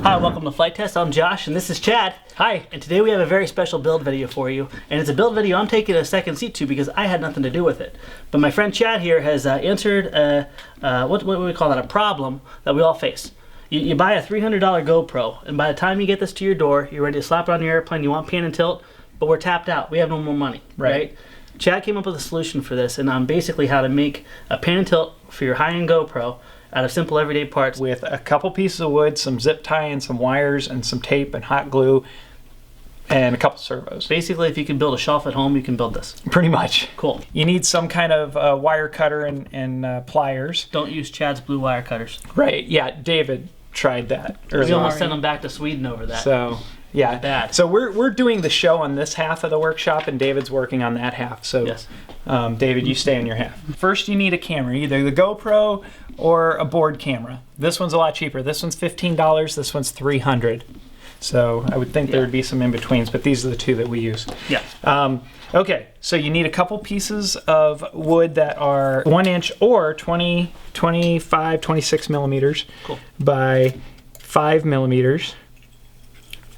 Hi, welcome to Flight Test. I'm Josh, and this is Chad. Hi. And today we have a very special build video for you. And it's a build video I'm taking a second seat to because I had nothing to do with it. But my friend Chad here has answered, what do we call that, a problem that we all face. You buy a $300 GoPro, and by the time you get this to your door, you're ready to slap it on your airplane, you want pan and tilt, but we're tapped out. We have no more money, right? Chad came up with a solution for this, and on basically how to make a pan and tilt for your high-end GoPro out of simple everyday parts. With a couple pieces of wood, some zip tie and some wires and some tape and hot glue and a couple servos. Basically, if you can build a shelf at home, you can build this. Pretty much. Cool. You need some kind of wire cutter and pliers. Don't use Chad's blue wire cutters. Right, yeah, David tried that. We almost sent him back to Sweden over that. So, yeah. Bad. So we're doing the show on this half of the workshop, and David's working on that half. So, yes. David, you stay on your half. First, you need a camera, either the GoPro or a board camera. This one's a lot cheaper. This one's $15. This one's $300. So I would think there would be some in-betweens, but these are the two that we use. Yeah. Okay, so you need a couple pieces of wood that are 1 inch or 20, 25, 26 millimeters by 5 millimeters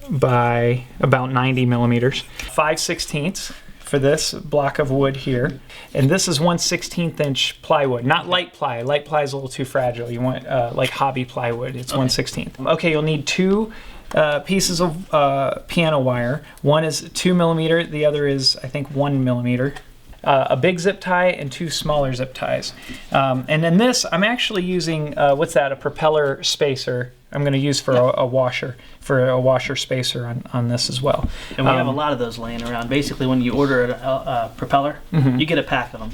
by about 90 millimeters. 5/16 for this block of wood here. And this is 1/16 inch plywood, not light ply. Light ply is a little too fragile. You want like hobby plywood. It's 1/16. Okay, you'll need two pieces of piano wire. One is 2 millimeter, the other is I think 1 millimeter. A big zip tie and two smaller zip ties. And in this, I'm actually using, what's that, a propeller spacer. I'm going to use for a washer spacer on this as well. And we have a lot of those laying around. Basically, when you order a propeller, you get a pack of them.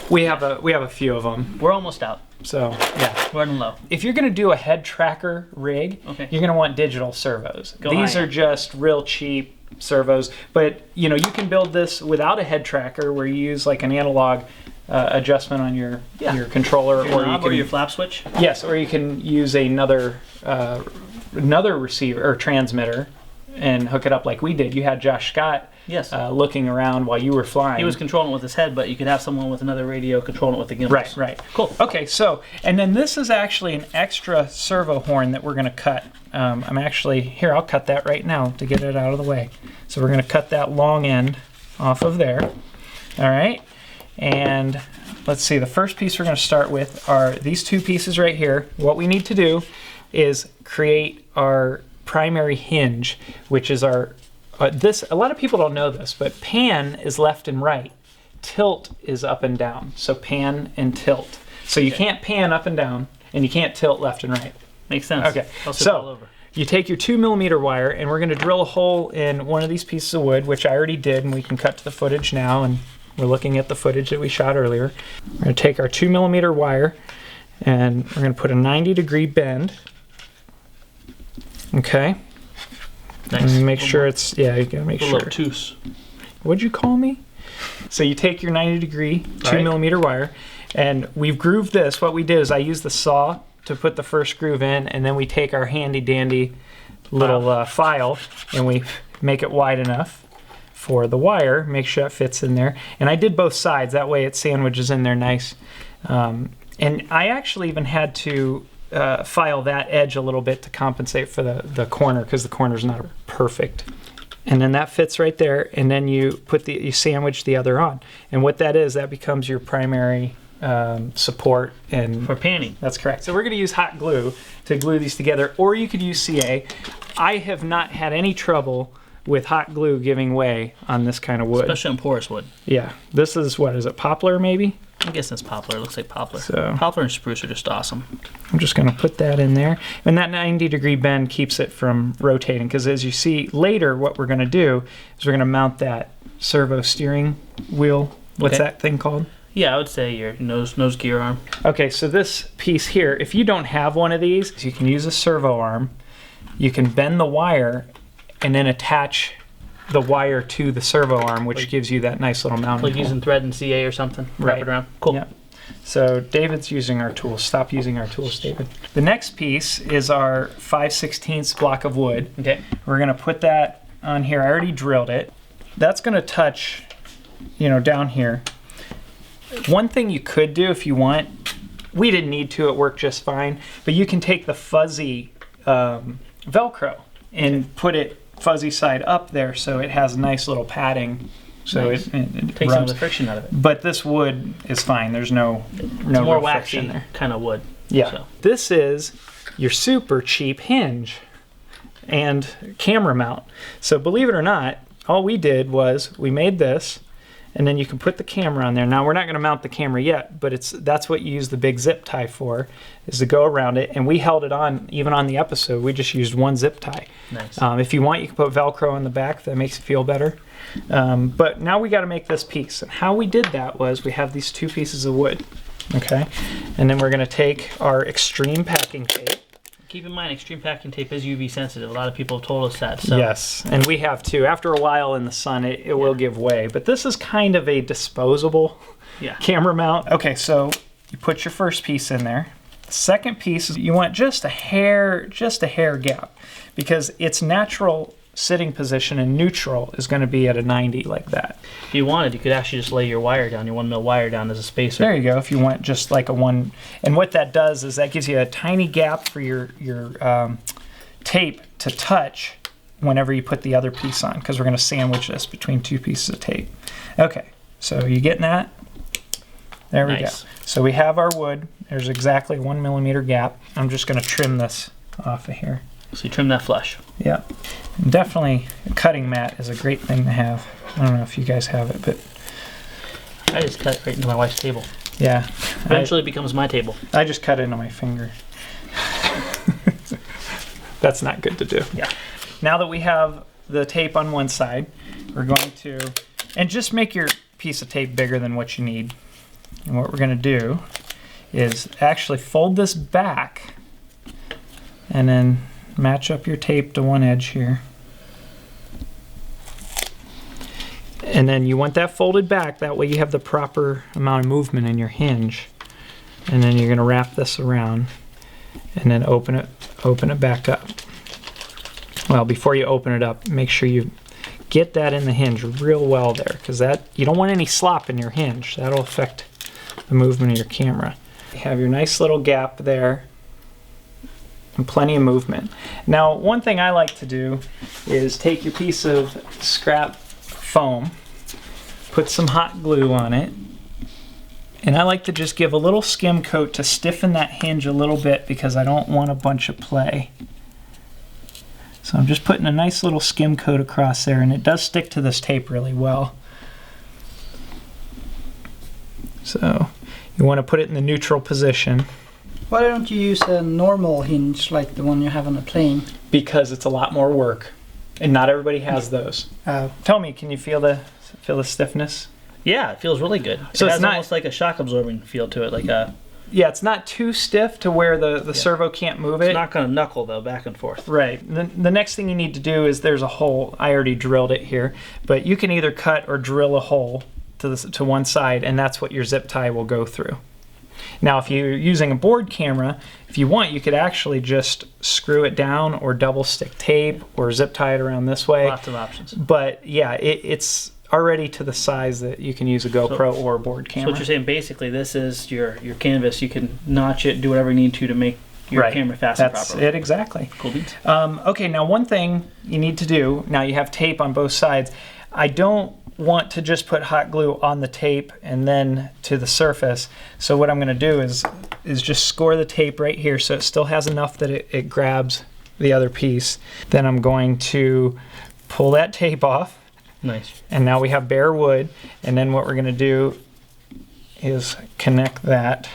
We have a few of them. We're almost out. So yeah, we're running low. If you're going to do a head tracker rig, you're going to want digital servos. These are just real cheap servos, but you know, you can build this without a head tracker where you use like an analog adjustment on your controller, or your flap switch. Yes, or you can use another receiver or transmitter and hook it up like we did. You had Josh Scott looking around while you were flying. He was controlling it with his head, but you could have someone with another radio controlling it with the gimbals. Right. Cool. Okay, so, and then this is actually an extra servo horn that we're going to cut. I'm actually, here, I'll cut that right now to get it out of the way. So we're going to cut that long end off of there. All right, and let's see, the first piece we're going to start with are these two pieces right here. What we need to do is create our primary hinge, which is our, a lot of people don't know this, but pan is left and right. Tilt is up and down. So pan and tilt. So you can't pan up and down, and you can't tilt left and right. Makes sense. Okay, so you take your 2 millimeter wire, and we're going to drill a hole in one of these pieces of wood, which I already did, and we can cut to the footage now, and we're looking at the footage that we shot earlier. We're going to take our 2 millimeter wire, and we're going to put a 90-degree bend. Okay. Nice. And make sure it's, you gotta make sure. Obtuse. What'd you call me? So you take your 90-degree 2 millimeter wire, and we've grooved this. What we did is I used the saw to put the first groove in, and then we take our handy-dandy little file, and we make it wide enough for the wire, make sure it fits in there. And I did both sides, that way it sandwiches in there nice. And I actually even had to file that edge a little bit to compensate for the corner, because the corner's not perfect. And then that fits right there, and then you sandwich the other on. And what that is, that becomes your primary support and for panning. That's correct. So we're going to use hot glue to glue these together, or you could use CA. I have not had any trouble with hot glue giving way on this kind of wood. Especially on porous wood. Yeah. This is, what is it, poplar maybe? I guess it's poplar. It looks like poplar. So, poplar and spruce are just awesome. I'm just going to put that in there. And that 90-degree bend keeps it from rotating, because as you see later, what we're going to do is we're going to mount that servo steering wheel. What's that thing called? Yeah, I would say your nose gear arm. Okay, so this piece here, if you don't have one of these, you can use a servo arm. You can bend the wire and then attach the wire to the servo arm, which gives you that nice little mounting like hole. Using thread and CA or something. Wrap it around. Cool. Yeah. So David's using our tools. Stop using our tools, David. The next piece is our 5/16 block of wood. Okay. We're going to put that on here. I already drilled it. That's going to touch, down here. One thing you could do if you want, we didn't need to, it worked just fine, but you can take the fuzzy Velcro and put it fuzzy side up there so it has nice little padding. So Nice. it Take some of rubs. the friction out of it. But this wood is fine. There's no It's real more friction waxy there. kind of wood. Yeah. So. This is your super cheap hinge and camera mount. So believe it or not, all we did was we made this, and then you can put the camera on there. Now we're not going to mount the camera yet, but that's what you use the big zip tie for, is to go around it. And we held it on, even on the episode, we just used one zip tie. Nice. If you want, you can put Velcro on the back. If that makes you feel better. But now we got to make this piece. And how we did that was we have these 2 pieces of wood. Okay, and then we're going to take our extreme packing tape. Keep in mind, extreme packing tape is UV sensitive. A lot of people have told us that. So. Yes, and we have too. After a while in the sun, it will give way. But this is kind of a disposable camera mount. Okay, so you put your first piece in there. The second piece, you want just a hair gap, because its natural sitting position in neutral is going to be at a 90 like that. If you wanted, you could actually just lay your wire down, your 1 mil wire down as a spacer. There you go, if you want just like a 1. And what that does is that gives you a tiny gap for your tape to touch whenever you put the other piece on, because we're going to sandwich this between 2 pieces of tape. Okay, so you getting that? There we go. So we have our wood. There's exactly 1 millimeter gap. I'm just going to trim this off of here. So you trim that flush. Yeah. Definitely a cutting mat is a great thing to have. I don't know if you guys have it, but I just cut right into my wife's table. yeah. Eventually it becomes my table. I just cut into my finger. That's not good to do. Yeah. Now that we have the tape on one side, we're going to, and just make your piece of tape bigger than what you need. And what we're going to do is actually fold this back and then match up your tape to one edge here. And then you want that folded back, that way you have the proper amount of movement in your hinge. And then you're going to wrap this around and then open it back up. Well, before you open it up, make sure you get that in the hinge real well there, because that you don't want any slop in your hinge. That'll affect the movement of your camera. You have your nice little gap there and plenty of movement. Now, one thing I like to do is take your piece of scrap foam, put some hot glue on it, and I like to just give a little skim coat to stiffen that hinge a little bit, because I don't want a bunch of play. So I'm just putting a nice little skim coat across there, and it does stick to this tape really well. So you want to put it in the neutral position. Why don't you use a normal hinge like the one you have on a plane? Because it's a lot more work, and not everybody has those. Tell me, can you feel the stiffness? Yeah, it feels really good. So it it's has not almost like a shock absorbing feel to it, like a. Yeah, it's not too stiff to where the servo can't move it. It's not going to knuckle though, back and forth. Right. The next thing you need to do is there's a hole. I already drilled it here, but you can either cut or drill a hole to one side, and that's what your zip tie will go through. Now, if you're using a board camera, if you want, you could actually just screw it down or double stick tape or zip tie it around this way. Lots of options. But yeah, it's already to the size that you can use a GoPro or a board camera. So what you're saying, basically, this is your canvas. You can notch it, do whatever you need to make your camera fasten properly. That's it, exactly. Cool beans. Okay, now one thing you need to do, now you have tape on both sides. I don't want to just put hot glue on the tape and then to the surface. So what I'm going to do is just score the tape right here so it still has enough that it grabs the other piece. Then I'm going to pull that tape off. Nice. And now we have bare wood. And then what we're going to do is connect that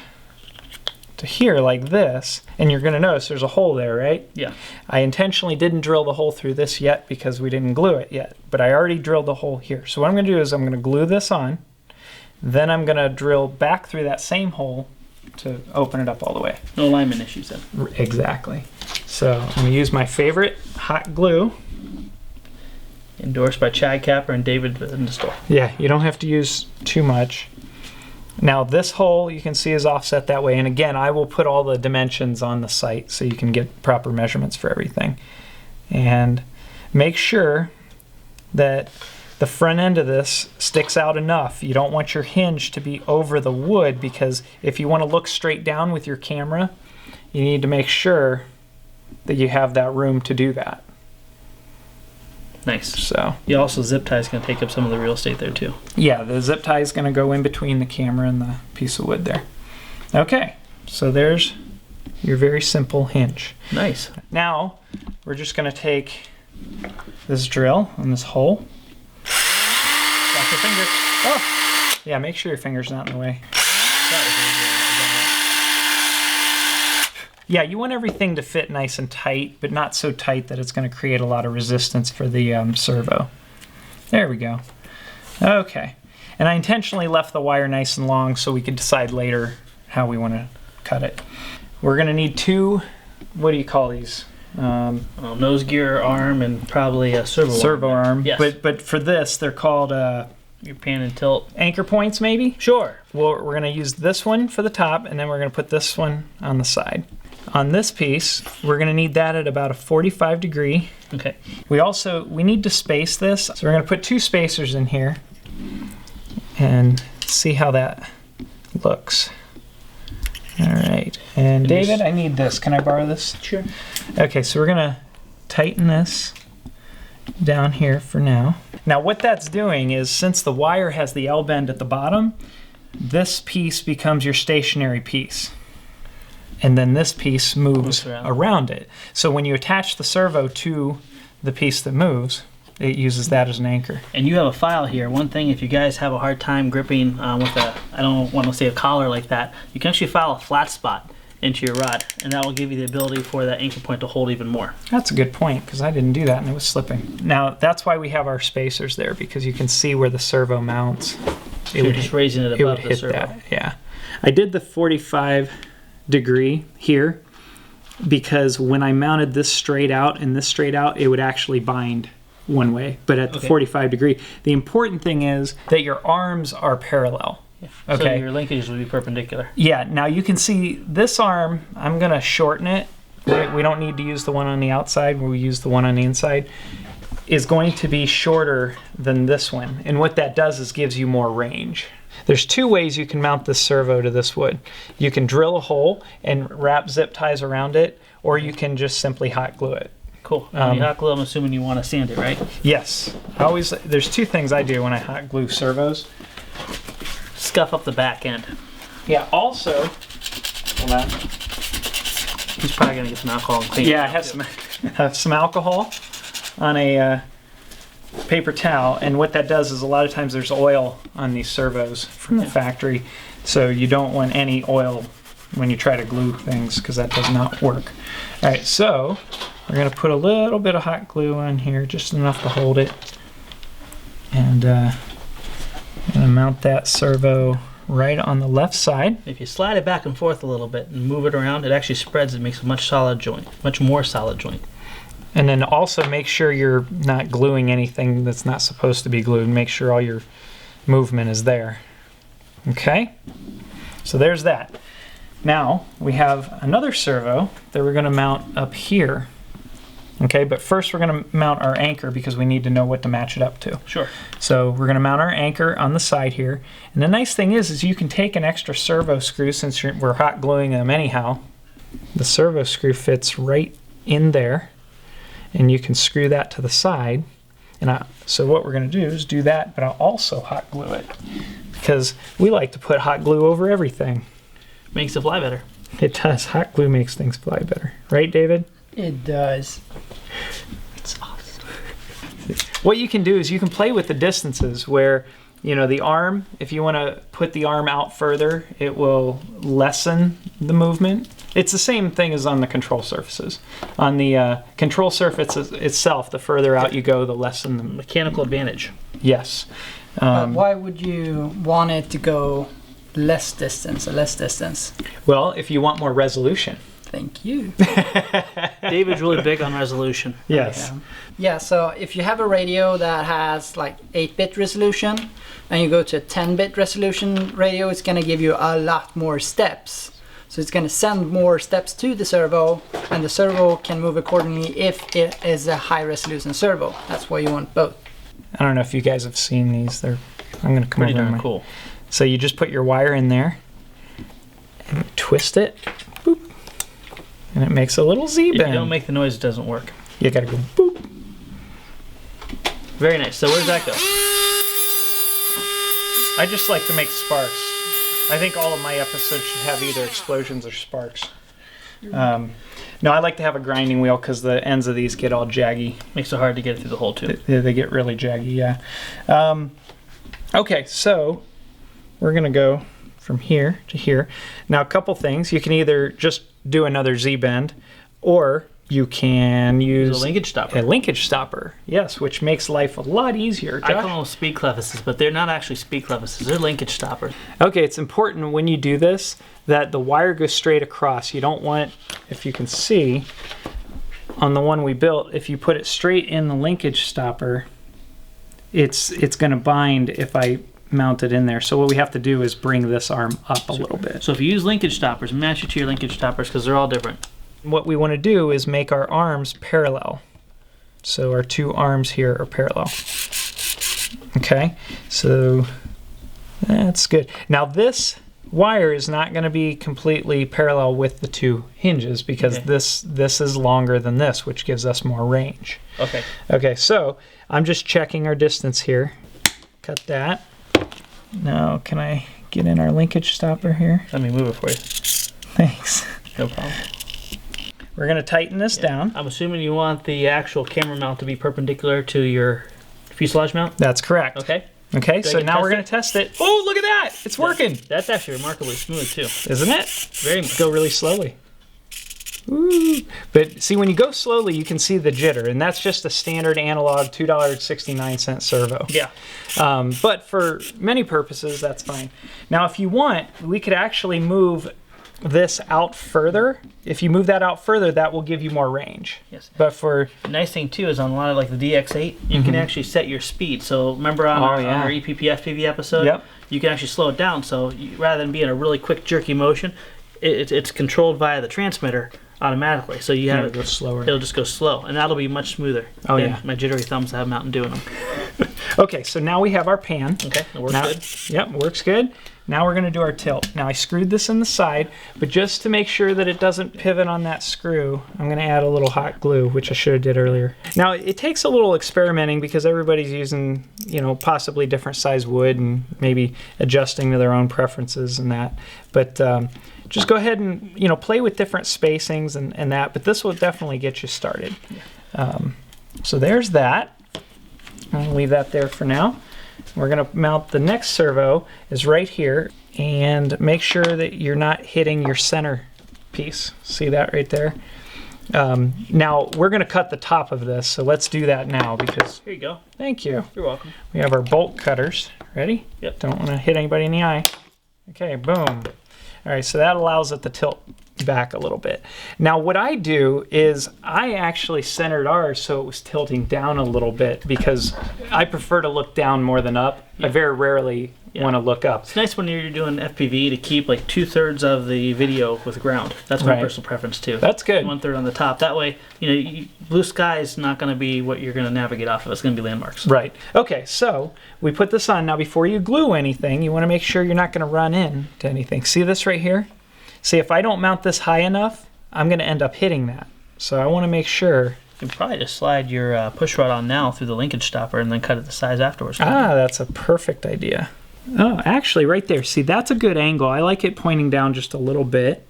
to here like this. And you're going to notice there's a hole there, right? Yeah. I intentionally didn't drill the hole through this yet because we didn't glue it yet. But I already drilled the hole here. So what I'm going to do is I'm going to glue this on. Then I'm going to drill back through that same hole to open it up all the way. No alignment issues then. Exactly. So I'm going to use my favorite hot glue. Endorsed by Chad Capper and David in the store. Yeah, you don't have to use too much. Now this hole you can see is offset that way, and again I will put all the dimensions on the site so you can get proper measurements for everything. And make sure that the front end of this sticks out enough. You don't want your hinge to be over the wood, because if you want to look straight down with your camera, you need to make sure that you have that room to do that. Nice. So You also zip tie is going to take up some of the real estate there too. yeah, the zip tie is going to go in between the camera and the piece of wood there. Okay, so there's your very simple hinge. Nice. Now we're just going to take this drill and this hole. Watch your finger. Oh, yeah, make sure your finger's not in the way. Yeah, you want everything to fit nice and tight, but not so tight that it's going to create a lot of resistance for the servo. There we go. Okay. And I intentionally left the wire nice and long so we could decide later how we want to cut it. We're going to need two, what do you call these? Nose gear arm and probably a servo arm. Yes. But for this, they're called your pan and tilt. Anchor points, maybe? Sure. Well, we're going to use this one for the top, and then we're going to put this one on the side. On this piece, we're going to need that at about a 45 degree. Okay. We need to space this, so we're going to put two spacers in here and see how that looks. All right, and David, I need this. Can I borrow this? Sure. Okay, so we're going to tighten this down here for now. Now what that's doing is, since the wire has the L bend at the bottom, this piece becomes your stationary piece. And then this piece moves around it. So when you attach the servo to the piece that moves, it uses that as an anchor. And you have a file here. One thing, if you guys have a hard time gripping with a, I don't want to say a collar like that, you can actually file a flat spot into your rod, and that will give you the ability for that anchor point to hold even more. That's a good point, because I didn't do that and it was slipping. Now that's why we have our spacers there, because you can see where the servo mounts. So you're just raising it above the servo. That, yeah. I did the 45 degree here because when I mounted this straight out and this straight out, it would actually bind one way, but at the 45 degree. The important thing is that your arms are parallel. Yeah. Okay. So your linkages will be perpendicular. Yeah, now you can see this arm, I'm gonna shorten it. We don't need to use the one on the outside, we'll use the one on the inside. Is going to be shorter than this one. And what that does is gives you more range. There's two ways you can mount this servo to this wood. You can drill a hole and wrap zip ties around it, or you can just simply hot glue it. Cool. When you hot glue, I'm assuming you want to sand it, right? Yes. There's two things I do when I hot glue servos. Scuff up the back end. Yeah, also, hold on. He's probably going to get some alcohol and clean it. Yeah, I have some alcohol on a paper towel, and what that does is a lot of times there's oil on these servos from the factory, so you don't want any oil when you try to glue things, because that does not work. All right, so we're going to put a little bit of hot glue on here, just enough to hold it, and I'm going to mount that servo right on the left side. If you slide it back and forth a little bit and move it around, it actually spreads. It makes a much more solid joint. And then also make sure you're not gluing anything that's not supposed to be glued. Make sure all your movement is there. Okay? So there's that. Now we have another servo that we're going to mount up here. Okay, but first we're going to mount our anchor because we need to know what to match it up to. Sure. So we're going to mount our anchor on the side here. And the nice thing is you can take an extra servo screw, since we're hot gluing them anyhow. The servo screw fits right in there, and you can screw that to the side. And so what we're going to do is do that, but I'll also hot glue it, because we like to put hot glue over everything. Makes it fly better. It does. Hot glue makes things fly better. Right, David? It does. It's awesome. What you can do is you can play with the distances where, the arm, if you want to put the arm out further, it will lessen the movement. It's the same thing as on the control surfaces. On the control surface itself, the further out you go, the less the mechanical advantage. Yes. But why would you want it to go less distance? Well, if you want more resolution. Thank you. David's really big on resolution. Yes. Yeah, so if you have a radio that has like 8-bit resolution and you go to a 10-bit resolution radio, it's going to give you a lot more steps. So it's going to send more steps to the servo, and the servo can move accordingly if it is a high resolution servo. That's why you want both. I don't know if you guys have seen these. I'm going to come pretty over. Darn cool. So you just put your wire in there and twist it. Boop. And it makes a little Z bend. If you don't make the noise, it doesn't work. You gotta go boop. Very nice. So where does that go? I just like to make sparks. I think all of my episodes should have either explosions or sparks. No, I like to have a grinding wheel because the ends of these get all jaggy. Makes it hard to get it through the hole too. They get really jaggy, yeah. Okay, so we're gonna go from here to here. Now, a couple things. You can either just do another Z-bend, or you can use a linkage stopper. A linkage stopper, yes, which makes life a lot easier. Josh? I call them speed clevises, but they're not actually speed clevises. They're linkage stoppers. Okay, it's important when you do this that the wire goes straight across. You don't want, if you can see, on the one we built, if you put it straight in the linkage stopper, it's going to bind if I mount it in there. So what we have to do is bring this arm up a little bit. So if you use linkage stoppers, match it to your linkage stoppers because they're all different. What we want to do is make our arms parallel. So our two arms here are parallel. Okay, so that's good. Now this wire is not going to be completely parallel with the two hinges because this is longer than this, which gives us more range. Okay. Okay, so I'm just checking our distance here. Cut that. Now, can I get in our linkage stopper here? Let me move it for you. Thanks. No problem. We're going to tighten this down. I'm assuming you want the actual camera mount to be perpendicular to your fuselage mount? That's correct. Okay. Okay, so now we're going to test it. Oh, look at that! It's working! That's actually remarkably smooth, too. Isn't it? Very much. Go really slowly. Ooh. But see, when you go slowly, you can see the jitter, and that's just a standard analog $2.69 servo. Yeah. But for many purposes, that's fine. Now, if you want, we could actually move this out further. If you move that out further, that will give you more range. Yes. But for the nice thing too is on a lot of like the DX8, you can actually set your speed. So remember on our EPP FPV episode, Yep. you can actually slow it down. So rather than being a really quick jerky motion, it's controlled via the transmitter automatically. So you have it go slower. It'll just go slow, and that'll be much smoother. Oh than yeah. My jittery thumbs have Mountain Dew in them. Okay, so now we have our pan. Okay, it works good. Yep, works good. Now we're going to do our tilt. Now I screwed this in the side, but just to make sure that it doesn't pivot on that screw, I'm going to add a little hot glue, which I should have did earlier. Now it takes a little experimenting because everybody's using, you know, possibly different size wood and maybe adjusting to their own preferences and that. But just go ahead and, you know, play with different spacings and that, but this will definitely get you started. So there's that. I'll leave that there for now. We're going to mount the next servo is right here, and make sure that you're not hitting your center piece. See that right there? Now we're going to cut the top of this, so let's do that now because... Here you go. Thank you. You're welcome. We have our bolt cutters. Ready? Yep. Don't want to hit anybody in the eye. Okay, boom. All right, so that allows it to tilt back a little bit. Now what I do is I actually centered ours so it was tilting down a little bit because I prefer to look down more than up. I very rarely want to look up. It's nice when you're doing FPV to keep like 2/3 of the video with ground. That's my personal preference too. That's good. 1/3 on the top. That way, you know, blue sky is not going to be what you're going to navigate off of. It's going to be landmarks. Right. Okay, so we put this on. Now before you glue anything, you want to make sure you're not going to run into anything. See this right here? See, if I don't mount this high enough, I'm going to end up hitting that. So I want to make sure. You can probably just slide your push rod on now through the linkage stopper and then cut it to size afterwards. Ah, that's a perfect idea. Oh, actually, right there. See, that's a good angle. I like it pointing down just a little bit.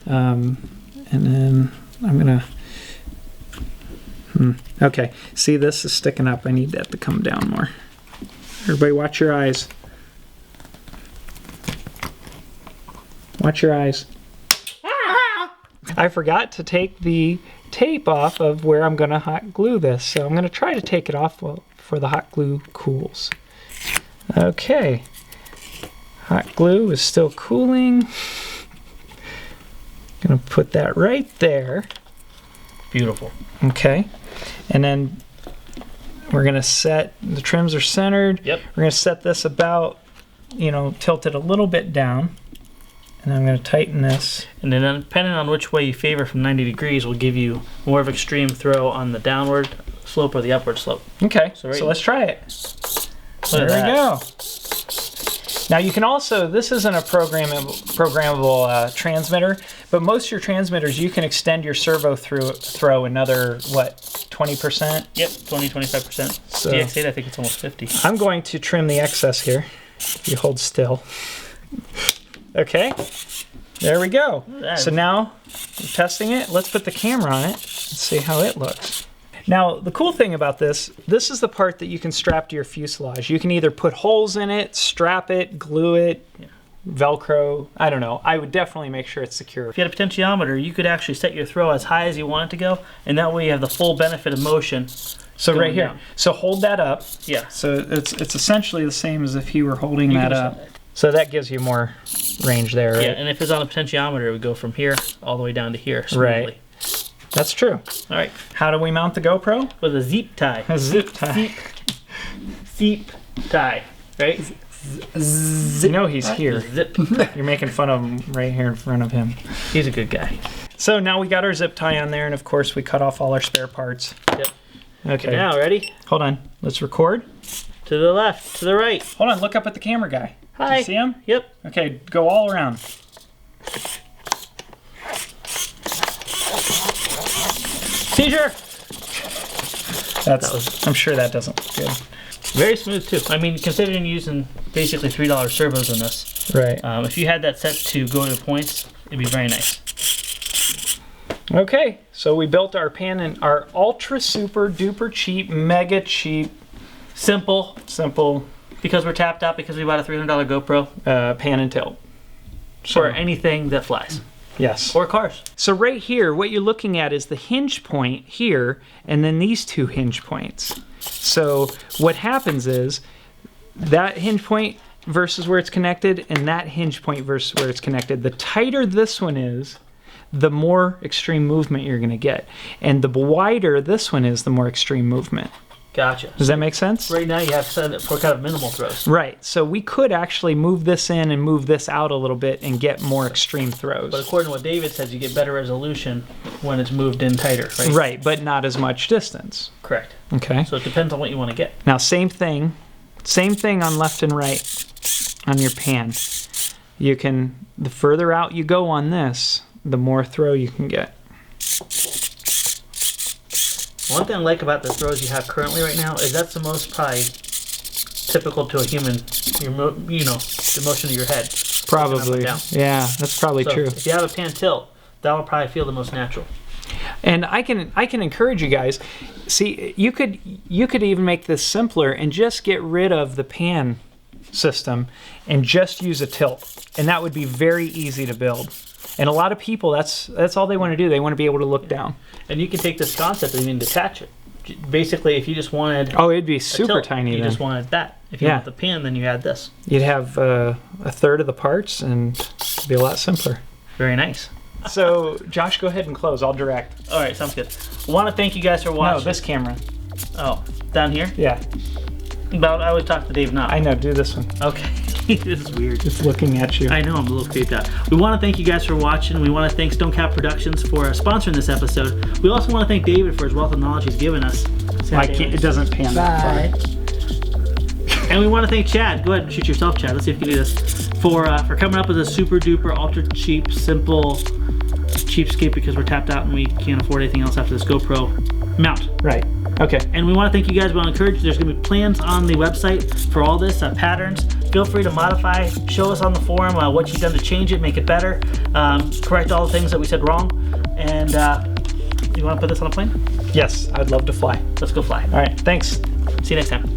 And then I'm going to... Okay, see, this is sticking up. I need that to come down more. Everybody watch your eyes. Watch your eyes. I forgot to take the tape off of where I'm going to hot glue this, so I'm going to try to take it off before the hot glue cools. Okay. Hot glue is still cooling. Going to put that right there. Beautiful. Okay. And then we're going to set, the trims are centered. Yep. We're going to set this about, you know, tilt it a little bit down. And I'm going to tighten this. And then depending on which way you favor from 90 degrees will give you more of extreme throw on the downward slope or the upward slope. Okay, so let's try it. There we go. Now you can also, this isn't a programmable transmitter, but most of your transmitters you can extend your servo throw another, what, 20%? Yep, 20-25%. So- DX8, I think it's almost 50. I'm going to trim the excess here. You hold still. Okay, there we go. So now, we're testing it. Let's put the camera on it and see how it looks. Now, the cool thing about this is the part that you can strap to your fuselage. You can either put holes in it, strap it, glue it, Velcro, I don't know. I would definitely make sure it's secure. If you had a potentiometer, you could actually set your throw as high as you want it to go, and that way you have the full benefit of motion. So right here. Down. So hold that up. Yeah. So it's essentially the same as if you were holding that up. So that gives you more range there, right? Yeah, and if it's on a potentiometer, it would go from here all the way down to here smoothly. Right. That's true. All right. How do we mount the GoPro? With a zip tie. A zip tie. Zip tie, right? You know he's here. Zip. You're making fun of him right here in front of him. He's a good guy. So now we got our zip tie on there, and of course we cut off all our spare parts. Yep. Okay. Now, ready? Hold on. Let's record. To the left, to the right. Hold on. Look up at the camera guy. Hi. You see him? Yep. Okay. Go all around. Seizure. I'm sure that doesn't look good. Very smooth too. I mean, considering using basically $3 servos in this, Right. if you had that set to go to points, it'd be very nice. Okay, so we built our pan and our ultra super duper cheap, mega cheap, Simple, simple because we're tapped out because we bought a $300 GoPro pan and tilt. for anything that flies. Yes. Or cars. So right here, what you're looking at is the hinge point here, and then these two hinge points. So what happens is that hinge point versus where it's connected, and that hinge point versus where it's connected. The tighter this one is, the more extreme movement you're going to get. And the wider this one is, the more extreme movement. Gotcha. Does that make sense? Right now you have set it for kind of minimal throws. Right. So we could actually move this in and move this out a little bit and get more extreme throws. But according to what David says, you get better resolution when it's moved in tighter, right? Right, but not as much distance. Correct. Okay. So it depends on what you want to get. Now same thing on left and right on your pan. You can, the further out you go on this, the more throw you can get. One thing I like about the throws you have currently right now is that's the most probably typical to a human, the motion of your head. Probably. Down. Yeah, that's probably So true. if you have a pan tilt, that will probably feel the most natural. And I can encourage you guys. See, you could even make this simpler and just get rid of the pan system and just use a tilt, and that would be very easy to build. And a lot of people, that's all they want to do. They want to be able to look down. And you can take this concept and even detach it. Basically, if you just wanted Oh, it'd be super tilt, tiny you then. just wanted that. If you want the pan, then you add this. You'd have a third of the parts, and it'd be a lot simpler. Very nice. So, Josh, go ahead and close. I'll direct. All right, sounds good. I want to thank you guys for watching. No, this camera. Oh, down here? Yeah, But I would talk to Dave now. I know. Do this one. Okay. This is weird. It's looking at you. I know, I'm a little creeped out. We want to thank you guys for watching. We want to thank Stone Cap Productions for sponsoring this episode. We also want to thank David for his wealth of knowledge he's given us. Say hi, I can't. David. It doesn't pan that Bye. far. And we want to thank Chad. Go ahead and shoot yourself, Chad. Let's see if you can do this. For coming up with a super duper, ultra cheap, simple cheapskate because we're tapped out and we can't afford anything else after this GoPro mount. Right. Okay. And we want to thank you guys. We want to encourage you. There's going to be plans on the website for all this, patterns. Feel free to modify. Show us on the forum what you've done to change it, make it better, correct all the things that we said wrong. And you want to put this on a plane? Yes, I'd love to fly. Let's go fly. All right. Thanks. See you next time.